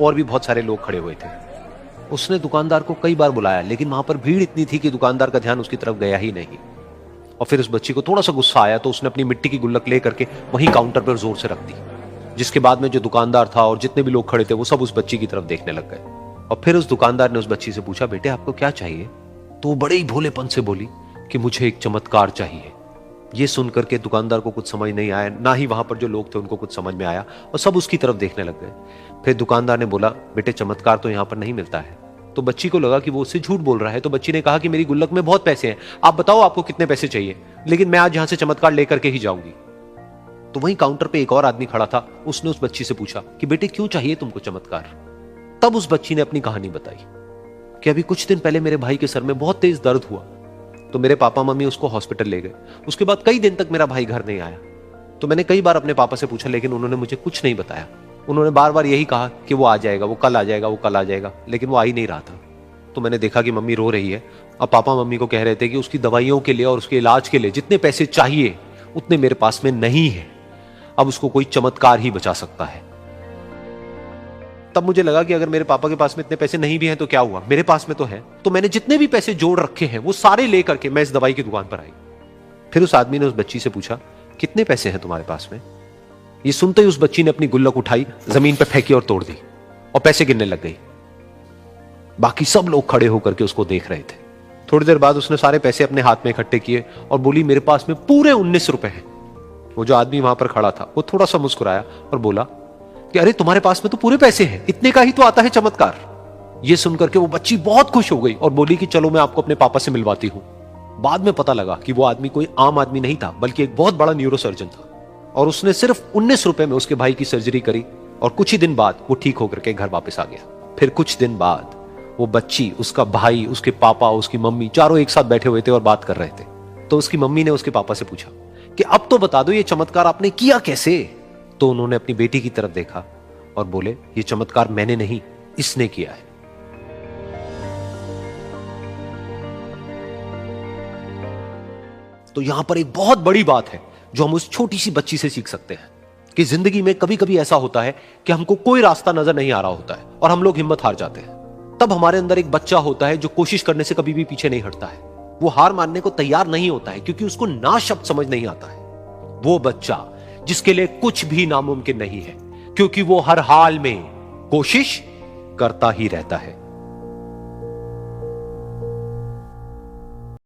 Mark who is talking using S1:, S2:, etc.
S1: और भी बहुत सारे लोग खड़े हुए थे। उसने दुकानदार को कई बार बुलाया, लेकिन वहां पर भीड़ इतनी थी कि दुकानदार का ध्यान उसकी तरफ गया ही नहीं। और फिर उस बच्ची को थोड़ा सा गुस्सा आया तो उसने अपनी मिट्टी की गुल्लक ले करके वहीं काउंटर पर जोर से रख दी, जिसके बाद में जो दुकानदार था और जितने भी लोग खड़े थे वो सब उस बच्ची की तरफ देखने लग गए। और फिर उस दुकानदार ने उस बच्ची से पूछा, बेटे आपको क्या चाहिए? तो वो बड़े ही भोलेपन से बोली कि मुझे एक चमत्कार चाहिए। ये सुनकर के दुकानदार को कुछ समझ नहीं आया, ना ही वहां पर जो लोग थे उनको कुछ समझ में आया, और सब उसकी तरफ देखने लग गए। फिर दुकानदार ने बोला, बेटे चमत्कार तो यहां पर नहीं मिलता है। तो बच्ची को लगा कि वो उससे झूठ बोल रहा है, तो बच्ची ने कहा कि मेरी गुल्लक में बहुत पैसे हैं, आप बताओ आपको कितने पैसे चाहिए, लेकिन मैं आज यहां से चमत्कार लेकर के ही जाऊंगी। तो वहीं काउंटर पे एक और आदमी खड़ा था, उसने उस बच्ची से पूछा कि बेटे क्यों चाहिए तुमको चमत्कार? तब उस बच्ची ने अपनी कहानी बताई कि अभी कुछ दिन पहले मेरे भाई के सर में बहुत तेज दर्द हुआ, तो मेरे पापा मम्मी उसको हॉस्पिटल ले गए। उसके बाद कई दिन तक मेरा भाई घर नहीं आया। तो मैंने कई बार अपने पापा से पूछा, लेकिन उन्होंने मुझे कुछ नहीं बताया। उन्होंने बार बार यही कहा कि वो आ जाएगा, वो कल आ जाएगा, वो कल आ जाएगा, लेकिन वो आ ही नहीं रहा था। तो मैंने देखा कि मम्मी रो रही है। अब पापा मम्मी को कह रहे थे कि उसकी दवाइयों के लिए और उसके इलाज के लिए जितने पैसे चाहिए उतने मेरे पास में नहीं है, अब उसको कोई चमत्कार ही बचा सकता है। तब मुझे लगा कि अगर मेरे पापा के पास में इतने पैसे नहीं भी हैं तो क्या हुआ, मेरे पास में तो है। तो मैंने जितने भी पैसे जोड़ रखे हैं वो सारे लेकर के मैं इस दवाई की दुकान पर आई। फिर उस आदमी ने उस बच्ची से पूछा, कितने पैसे हैं तुम्हारे पास में? ये सुनते ही उस बच्ची ने अपनी गुल्लक उठाई, जमीन पर फेंकी और तोड़ दी, और पैसे गिनने लग गई। बाकी सब लोग खड़े होकर के उसको देख रहे थे। थोड़ी देर बाद उसने सारे पैसे अपने हाथ में इकट्ठे किए और बोली, मेरे पास में पूरे 19 रुपए हैं। वो जो आदमी वहां पर खड़ा था वो थोड़ा सा मुस्कुराया और बोला कि अरे तुम्हारे पास में तो पूरे पैसे हैं, इतने का ही तो आता है चमत्कार। ये सुनकर के वो बच्ची बहुत खुश हो गई और बोली कि चलो मैं आपको अपने पापा से मिलवाती हूं। बाद में पता लगा कि वो आदमी कोई आम आदमी नहीं था, बल्कि एक बहुत बड़ा न्यूरोसर्जन था, और उसने सिर्फ 19 रुपए में उसके भाई की सर्जरी करी, और कुछ ही दिन बाद वो ठीक होकर के घर वापस आ गया। फिर कुछ दिन बाद वो बच्ची, उसका भाई, उसके पापा, उसकी मम्मी चारों एक साथ बैठे हुए थे और बात कर रहे थे। तो उसकी मम्मी ने उसके पापा से पूछा कि अब तो बता दो ये चमत्कार आपने किया कैसे? तो उन्होंने अपनी बेटी की तरफ देखा और बोले, ये चमत्कार मैंने नहीं, इसने किया है। तो यहां पर एक बहुत बड़ी बात है जो हम उस छोटी सी बच्ची से सीख सकते हैं कि जिंदगी में कभी कभी ऐसा होता है कि हमको कोई रास्ता नजर नहीं आ रहा होता है और हम लोग हिम्मत हार जाते हैं। तब हमारे अंदर एक बच्चा होता है जो कोशिश करने से कभी भी पीछे नहीं हटता है। वो हार मानने को तैयार नहीं होता है क्योंकि उसको ना शब्द समझ नहीं आता है। वो बच्चा जिसके लिए कुछ भी नामुमकिन नहीं है, क्योंकि वो हर हाल में कोशिश करता ही रहता है।